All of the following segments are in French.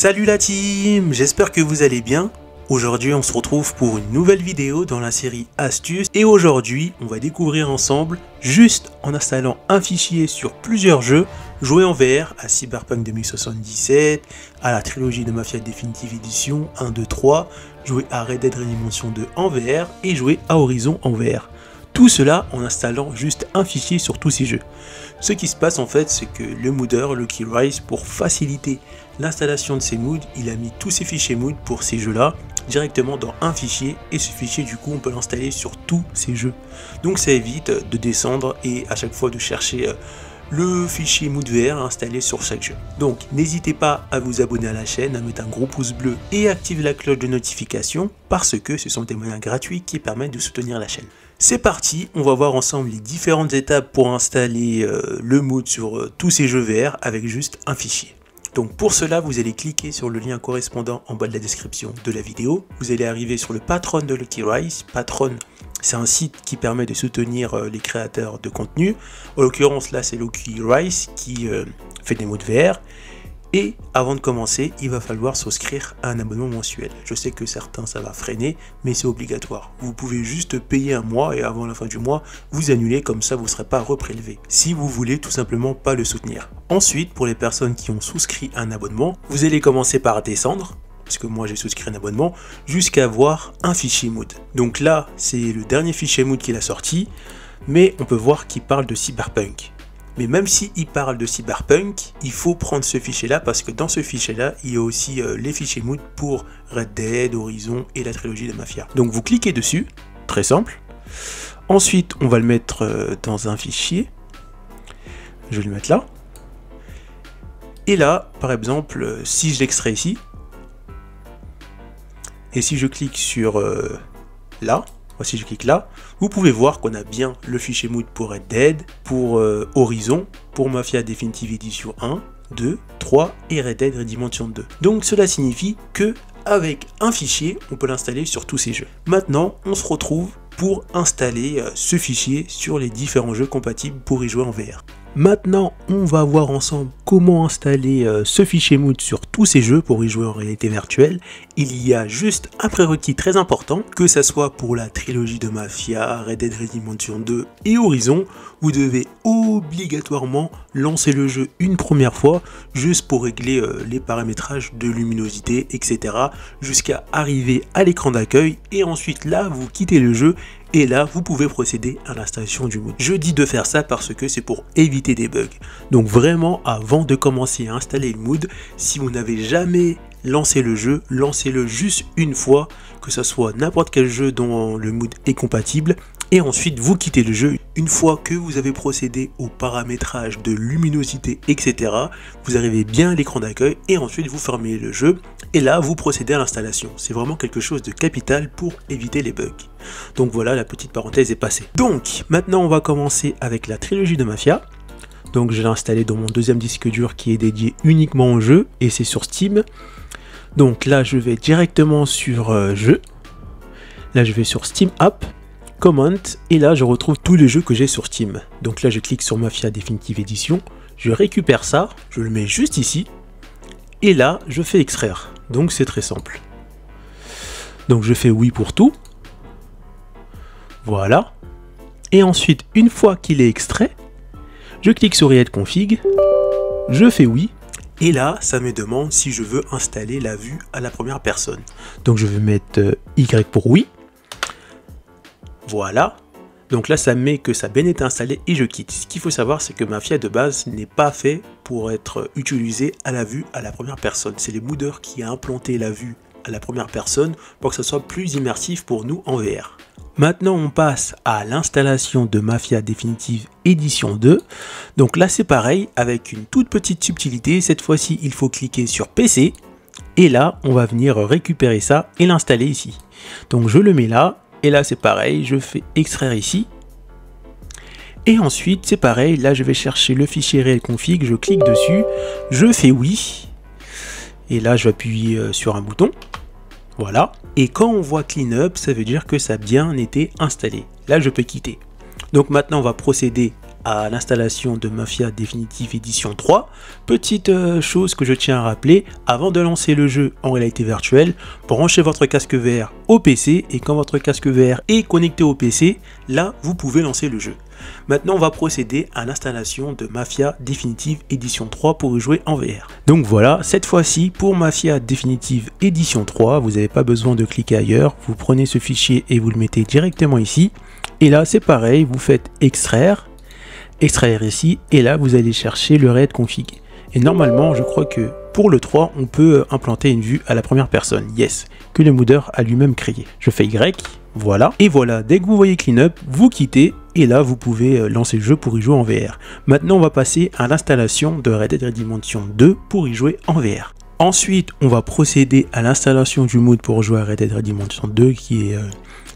Salut la team, j'espère que vous allez bien. Aujourd'hui on se retrouve pour une nouvelle vidéo dans la série Astuces et aujourd'hui on va découvrir ensemble, juste en installant un fichier sur plusieurs jeux, jouer en VR à Cyberpunk 2077, à la trilogie de Mafia Definitive Edition 1, 2, 3, jouer à Red Dead Redemption 2 en VR et jouer à Horizon en VR. Tout cela en installant juste un fichier sur tous ces jeux. Ce qui se passe en fait, c'est que le modeur, Lucky Rise, pour faciliter l'installation de ces moods, il a mis tous ces fichiers mood pour ces jeux-là directement dans un fichier et ce fichier du coup on peut l'installer sur tous ces jeux. Donc ça évite de descendre et à chaque fois de chercher le fichier mood VR installé sur chaque jeu. Donc n'hésitez pas à vous abonner à la chaîne, à mettre un gros pouce bleu et activer la cloche de notification parce que ce sont des moyens gratuits qui permettent de soutenir la chaîne. C'est parti, on va voir ensemble les différentes étapes pour installer le mood sur tous ces jeux VR avec juste un fichier. Donc pour cela, vous allez cliquer sur le lien correspondant en bas de la description de la vidéo. Vous allez arriver sur le Patreon de Lucky Rise. Patreon, c'est un site qui permet de soutenir les créateurs de contenu. En l'occurrence, là, c'est Lucky Rise qui fait des modes VR. Et avant de commencer, il va falloir souscrire à un abonnement mensuel. Je sais que certains, ça va freiner, mais c'est obligatoire. Vous pouvez juste payer un mois et avant la fin du mois, vous annulez, comme ça vous ne serez pas reprélevé. Si vous voulez tout simplement pas le soutenir. Ensuite, pour les personnes qui ont souscrit un abonnement, vous allez commencer par descendre, parce que moi j'ai souscrit un abonnement, jusqu'à avoir un fichier mood. Donc là, c'est le dernier fichier mood qu'il a sorti, mais on peut voir qu'il parle de Cyberpunk. Mais même s'il parle de Cyberpunk, il faut prendre ce fichier-là parce que dans ce fichier-là, il y a aussi les fichiers mood pour Red Dead, Horizon et la trilogie de Mafia. Donc vous cliquez dessus, très simple. Ensuite, on va le mettre dans un fichier. Je vais le mettre là. Et là, par exemple, si je l'extrais ici, et si je clique sur là, si je clique là, vous pouvez voir qu'on a bien le fichier mood pour Red Dead, pour Horizon, pour Mafia Definitive Edition 1, 2, 3 et Red Dead Redemption 2. Donc cela signifie que avec un fichier, on peut l'installer sur tous ces jeux. Maintenant, on se retrouve pour installer ce fichier sur les différents jeux compatibles pour y jouer en VR. Maintenant, on va voir ensemble comment installer ce fichier mood sur tous ces jeux pour y jouer en réalité virtuelle. Il y a juste un prérequis très important, que ce soit pour la trilogie de Mafia, Red Dead Redemption 2 et Horizon, vous devez obligatoirement lancer le jeu une première fois, juste pour régler les paramétrages de luminosité, etc. jusqu'à arriver à l'écran d'accueil et ensuite là, vous quittez le jeu. Et là, vous pouvez procéder à l'installation du mood. Je dis de faire ça parce que c'est pour éviter des bugs. Donc vraiment, avant de commencer à installer le mood, si vous n'avez jamais lancé le jeu, lancez-le juste une fois, que ce soit n'importe quel jeu dont le mood est compatible. Et ensuite, vous quittez le jeu. Une fois que vous avez procédé au paramétrage de luminosité, etc., vous arrivez bien à l'écran d'accueil et ensuite vous fermez le jeu. Et là, vous procédez à l'installation. C'est vraiment quelque chose de capital pour éviter les bugs. Donc voilà, la petite parenthèse est passée. Donc, maintenant, on va commencer avec la trilogie de Mafia. Donc, je l'ai installé dans mon deuxième disque dur qui est dédié uniquement au jeu et c'est sur Steam. Donc là, je vais directement sur jeu. Là, je vais sur Steam App. Comment, et là je retrouve tous les jeux que j'ai sur Steam. Donc là je clique sur Mafia Definitive Edition, je récupère ça, je le mets juste ici, et là je fais extraire. Donc c'est très simple. Donc je fais oui pour tout. Voilà. Et ensuite, une fois qu'il est extrait, je clique sur Read Config, je fais oui, et là ça me demande si je veux installer la vue à la première personne. Donc je vais mettre Y pour oui. Voilà, donc là ça met que ça a bien été installé et je quitte. Ce qu'il faut savoir, c'est que Mafia de base n'est pas fait pour être utilisé à la vue à la première personne. C'est les moodeurs qui a implanté la vue à la première personne pour que ça soit plus immersif pour nous en VR. Maintenant on passe à l'installation de Mafia Definitive Edition 2. Donc là c'est pareil avec une toute petite subtilité. Cette fois-ci il faut cliquer sur PC et là on va venir récupérer ça et l'installer ici. Donc je le mets là. Et là c'est pareil, je fais extraire ici. Et ensuite c'est pareil, là je vais chercher le fichier Read Config, je clique dessus, je fais oui. Et là je vais appuyer sur un bouton. Voilà. Et quand on voit Clean Up, ça veut dire que ça a bien été installé. Là je peux quitter. Donc maintenant on va procéder à l'installation de Mafia Definitive Edition 3. Petite chose que je tiens à rappeler, avant de lancer le jeu en réalité virtuelle, branchez votre casque VR au PC et quand votre casque VR est connecté au PC, là vous pouvez lancer le jeu. Maintenant on va procéder à l'installation de Mafia Definitive Edition 3 pour y jouer en VR. Donc voilà, cette fois-ci pour Mafia Definitive Edition 3, vous n'avez pas besoin de cliquer ailleurs, vous prenez ce fichier et vous le mettez directement ici. Et là c'est pareil, vous faites extraire ici, et là vous allez chercher le RED config. Et normalement je crois que pour le 3 on peut implanter une vue à la première personne, yes, que le modeur a lui-même créé. Je fais Y, voilà, et voilà, dès que vous voyez Clean Up, vous quittez, et là vous pouvez lancer le jeu pour y jouer en VR. Maintenant on va passer à l'installation de Red Dead Redemption 2 pour y jouer en VR. Ensuite on va procéder à l'installation du mood pour jouer à Red Dead Redemption 2 qui est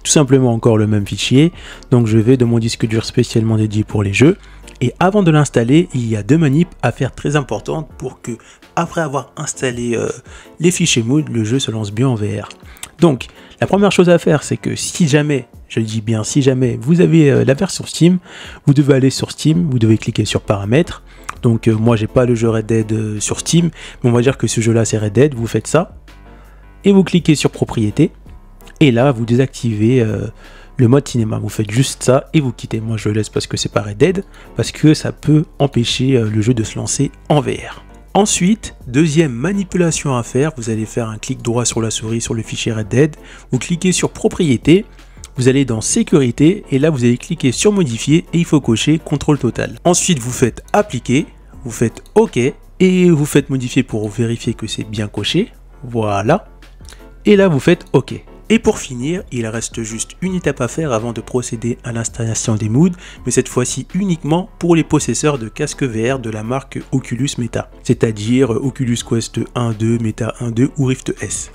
tout simplement encore le même fichier. Donc je vais de mon disque dur spécialement dédié pour les jeux. Et avant de l'installer, il y a deux manips à faire très importantes pour que, après avoir installé les fichiers mood, le jeu se lance bien en VR. Donc, la première chose à faire, c'est que si jamais, je dis bien si jamais, vous avez la version Steam, vous devez aller sur Steam, vous devez cliquer sur Paramètres. Donc, moi, j'ai pas le jeu Red Dead sur Steam, mais on va dire que ce jeu-là, c'est Red Dead. Vous faites ça, et vous cliquez sur Propriétés, et là, vous désactivez le mode cinéma, vous faites juste ça et vous quittez. Moi je le laisse parce que c'est pas Red Dead, parce que ça peut empêcher le jeu de se lancer en VR. Ensuite, deuxième manipulation à faire, vous allez faire un clic droit sur la souris sur le fichier Red Dead, vous cliquez sur Propriétés, vous allez dans Sécurité et là vous allez cliquer sur Modifier et il faut cocher Contrôle total. Ensuite vous faites Appliquer, vous faites OK et vous faites Modifier pour vérifier que c'est bien coché, voilà, et là vous faites OK. Et pour finir, il reste juste une étape à faire avant de procéder à l'installation des moods, mais cette fois-ci uniquement pour les possesseurs de casques VR de la marque Oculus Meta, c'est-à-dire Oculus Quest 1, 2, Meta 1, 2 ou Rift S.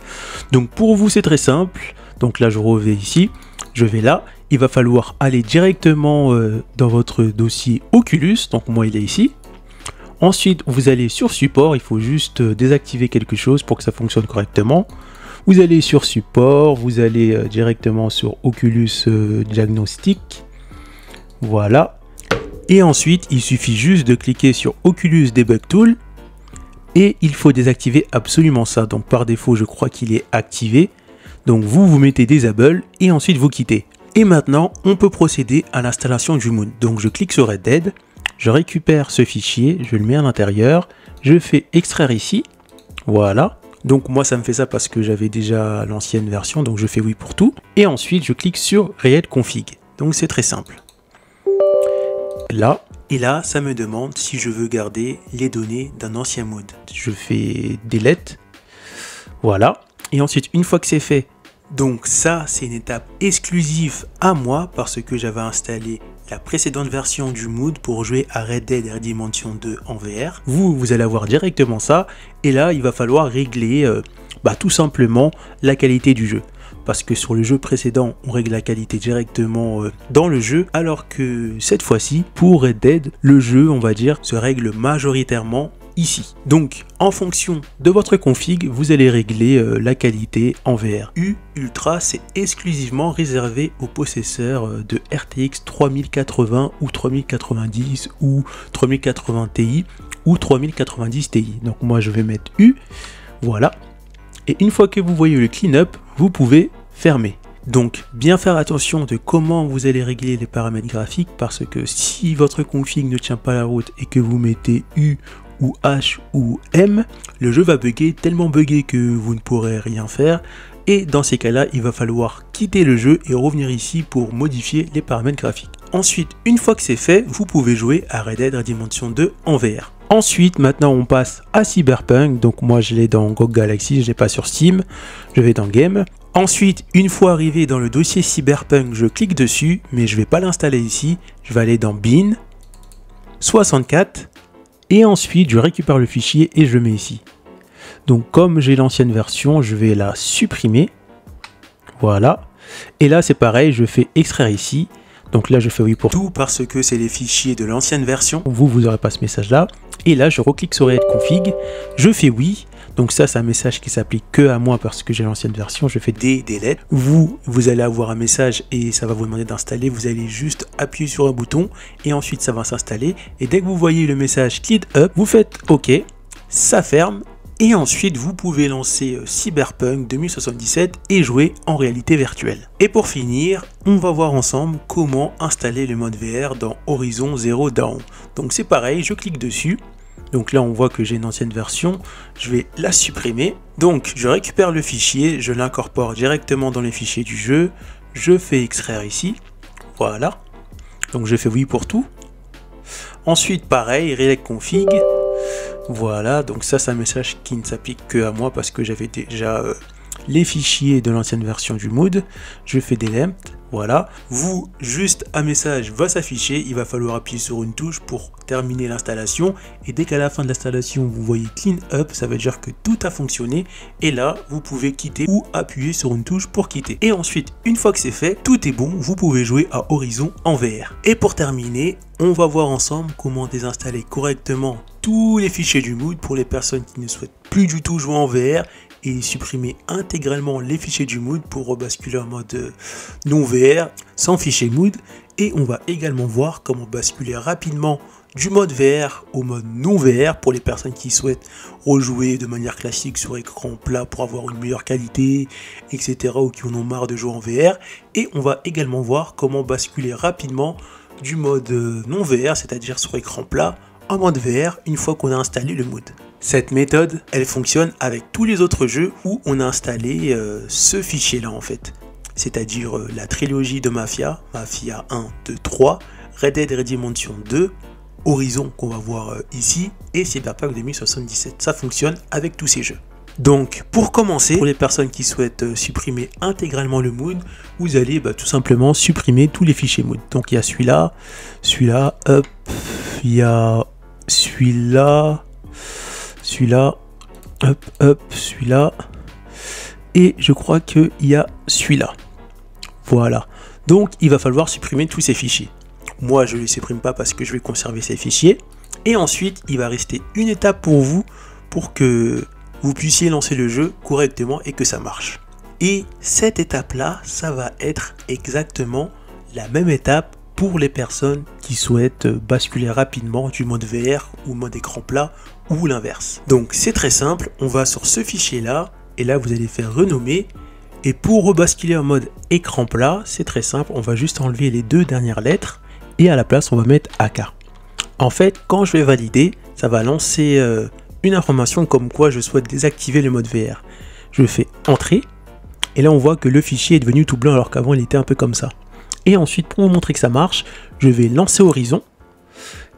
Donc pour vous c'est très simple, donc là je reviens ici, je vais là, il va falloir aller directement dans votre dossier Oculus, donc moi il est ici. Ensuite vous allez sur support, il faut juste désactiver quelque chose pour que ça fonctionne correctement. Vous allez sur support, vous allez directement sur Oculus Diagnostic, voilà. Et ensuite, il suffit juste de cliquer sur Oculus Debug Tool et il faut désactiver absolument ça. Donc par défaut, je crois qu'il est activé. Donc vous mettez Disable et ensuite vous quittez. Et maintenant, on peut procéder à l'installation du mood. Donc je clique sur Red Dead, je récupère ce fichier, je le mets à l'intérieur, je fais extraire ici, voilà. Donc moi ça me fait ça parce que j'avais déjà l'ancienne version, donc je fais oui pour tout. Et ensuite je clique sur Read Config. Donc c'est très simple. Là, et là ça me demande si je veux garder les données d'un ancien mode. Je fais Delete. Voilà. Et ensuite une fois que c'est fait, donc ça c'est une étape exclusive à moi parce que j'avais installé la précédente version du mood pour jouer à Red Dead Redemption 2 en VR. Vous allez avoir directement ça et là il va falloir régler tout simplement la qualité du jeu. Parce que sur le jeu précédent on règle la qualité directement dans le jeu, alors que cette fois-ci pour Red Dead le jeu on va dire se règle majoritairement ici. Donc en fonction de votre config, vous allez régler la qualité en VR. U Ultra c'est exclusivement réservé aux possesseurs de RTX 3080 ou 3090 ou 3080 Ti ou 3090 Ti. Donc moi je vais mettre U, voilà. Et une fois que vous voyez le clean up, vous pouvez fermer. Donc bien faire attention de comment vous allez régler les paramètres graphiques, parce que si votre config ne tient pas la route et que vous mettez U ou H ou M, le jeu va bugger, tellement bugger que vous ne pourrez rien faire. Et dans ces cas-là, il va falloir quitter le jeu et revenir ici pour modifier les paramètres graphiques. Ensuite, une fois que c'est fait, vous pouvez jouer à Red Dead Redemption 2 en VR. Ensuite, maintenant on passe à Cyberpunk. Donc moi je l'ai dans GOG Galaxy, je ne l'ai pas sur Steam. Je vais dans Game. Ensuite, une fois arrivé dans le dossier Cyberpunk, je clique dessus, mais je ne vais pas l'installer ici. Je vais aller dans Bin, 64. Et ensuite, je récupère le fichier et je le mets ici. Donc, comme j'ai l'ancienne version, je vais la supprimer. Voilà. Et là, c'est pareil, je fais extraire ici. Donc là, je fais oui pour tout parce que c'est les fichiers de l'ancienne version. Vous n'aurez pas ce message-là. Et là, je reclique sur Read Config. Je fais oui. Donc ça, c'est un message qui s'applique que à moi parce que j'ai l'ancienne version. Je fais des délais. Vous allez avoir un message et ça va vous demander d'installer. Vous allez juste appuyer sur un bouton et ensuite ça va s'installer. Et dès que vous voyez le message Clean Up, vous faites OK, ça ferme. Et ensuite, vous pouvez lancer Cyberpunk 2077 et jouer en réalité virtuelle. Et pour finir, on va voir ensemble comment installer le mode VR dans Horizon Zero Dawn. Donc c'est pareil, je clique dessus. Donc là, on voit que j'ai une ancienne version. Je vais la supprimer. Donc, je récupère le fichier, je l'incorpore directement dans les fichiers du jeu. Je fais extraire ici. Voilà. Donc, je fais oui pour tout. Ensuite, pareil, Relect Config. Voilà, donc ça c'est un message qui ne s'applique que à moi parce que j'avais déjà les fichiers de l'ancienne version du mood. Je fais delete, voilà. Vous, juste un message va s'afficher, il va falloir appuyer sur une touche pour terminer l'installation. Et dès qu'à la fin de l'installation, vous voyez Clean Up, ça veut dire que tout a fonctionné. Et là, vous pouvez quitter ou appuyer sur une touche pour quitter. Et ensuite, une fois que c'est fait, tout est bon, vous pouvez jouer à Horizon en VR. Et pour terminer, on va voir ensemble comment désinstaller correctement tous les fichiers du mood pour les personnes qui ne souhaitent plus du tout jouer en VR et supprimer intégralement les fichiers du mood pour rebasculer en mode non VR sans fichier mood. Et on va également voir comment basculer rapidement du mode VR au mode non VR pour les personnes qui souhaitent rejouer de manière classique sur écran plat pour avoir une meilleure qualité, etc. ou qui en ont marre de jouer en VR. Et on va également voir comment basculer rapidement du mode non VR, c'est-à-dire sur écran plat, en mode VR une fois qu'on a installé le mood. Cette méthode, elle fonctionne avec tous les autres jeux où on a installé ce fichier-là en fait. C'est-à-dire la trilogie de Mafia, Mafia 1, 2, 3, Red Dead Redemption 2, Horizon qu'on va voir ici, et Cyberpunk 2077. Ça fonctionne avec tous ces jeux. Donc pour commencer, pour les personnes qui souhaitent supprimer intégralement le mood, vous allez tout simplement supprimer tous les fichiers mood. Donc il y a celui-là, hop, il y a celui-là, hop, celui-là, et je crois qu'il y a celui-là. Voilà, donc il va falloir supprimer tous ces fichiers. Moi je ne les supprime pas parce que je vais conserver ces fichiers. Et ensuite il va rester une étape pour vous pour que vous puissiez lancer le jeu correctement et que ça marche. Et cette étape-là, ça va être exactement la même étape pour les personnes qui souhaitent basculer rapidement du mode VR ou mode écran plat ou l'inverse. Donc c'est très simple, on va sur ce fichier-là et là vous allez faire renommer. Et pour rebasculer en mode écran plat, c'est très simple, on va juste enlever les deux dernières lettres et à la place on va mettre AK. En fait, quand je vais valider, ça va lancer une information comme quoi je souhaite désactiver le mode VR. Je fais entrer et là on voit que le fichier est devenu tout blanc alors qu'avant il était un peu comme ça. Et ensuite pour vous montrer que ça marche, je vais lancer Horizon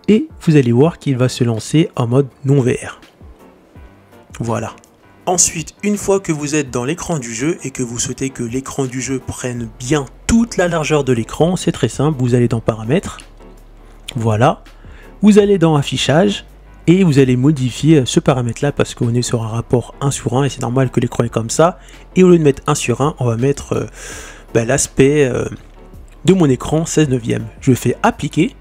et vous allez voir qu'il va se lancer en mode non VR. Voilà. Ensuite, une fois que vous êtes dans l'écran du jeu et que vous souhaitez que l'écran du jeu prenne bien toute la largeur de l'écran, c'est très simple, vous allez dans paramètres, voilà, vous allez dans affichage et vous allez modifier ce paramètre là parce qu'on est sur un rapport 1/1 et c'est normal que l'écran est comme ça. Et au lieu de mettre 1/1, on va mettre l'aspect de mon écran 16/9. Je fais appliquer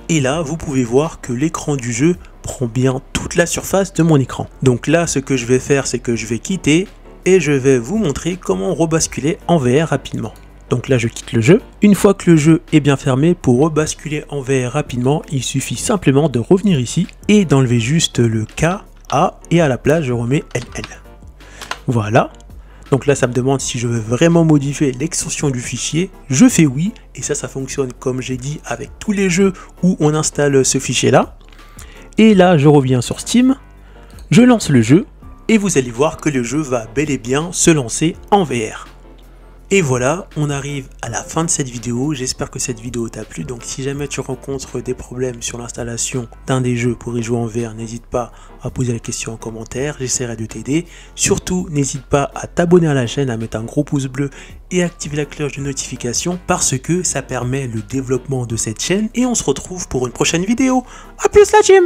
et là vous pouvez voir que l'écran du jeu prend bien toute la surface de mon écran. Donc là ce que je vais faire, c'est que je vais quitter et je vais vous montrer comment rebasculer en VR rapidement. Donc là je quitte le jeu. Une fois que le jeu est bien fermé, pour rebasculer en VR rapidement, il suffit simplement de revenir ici et d'enlever juste le K, A et à la place je remets LL. Voilà. Donc là ça me demande si je veux vraiment modifier l'extension du fichier. Je fais oui et ça fonctionne comme j'ai dit avec tous les jeux où on installe ce fichier là. Et là je reviens sur Steam, je lance le jeu et vous allez voir que le jeu va bel et bien se lancer en VR. Et voilà, on arrive à la fin de cette vidéo. J'espère que cette vidéo t'a plu. Donc si jamais tu rencontres des problèmes sur l'installation d'un des jeux pour y jouer en VR, n'hésite pas à poser la question en commentaire, j'essaierai de t'aider. Surtout, n'hésite pas à t'abonner à la chaîne, à mettre un gros pouce bleu et activer la cloche de notification parce que ça permet le développement de cette chaîne. Et on se retrouve pour une prochaine vidéo. A plus la team!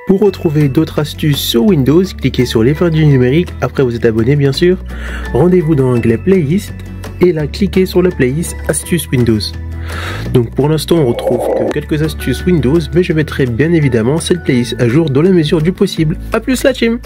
Pour retrouver d'autres astuces sur Windows, cliquez sur l'effet du numérique après vous êtes abonné bien sûr. Rendez-vous dans l'onglet Playlist et là cliquez sur la playlist Astuces Windows. Donc pour l'instant on retrouve que quelques astuces Windows, mais je mettrai bien évidemment cette playlist à jour dans la mesure du possible. A plus la team!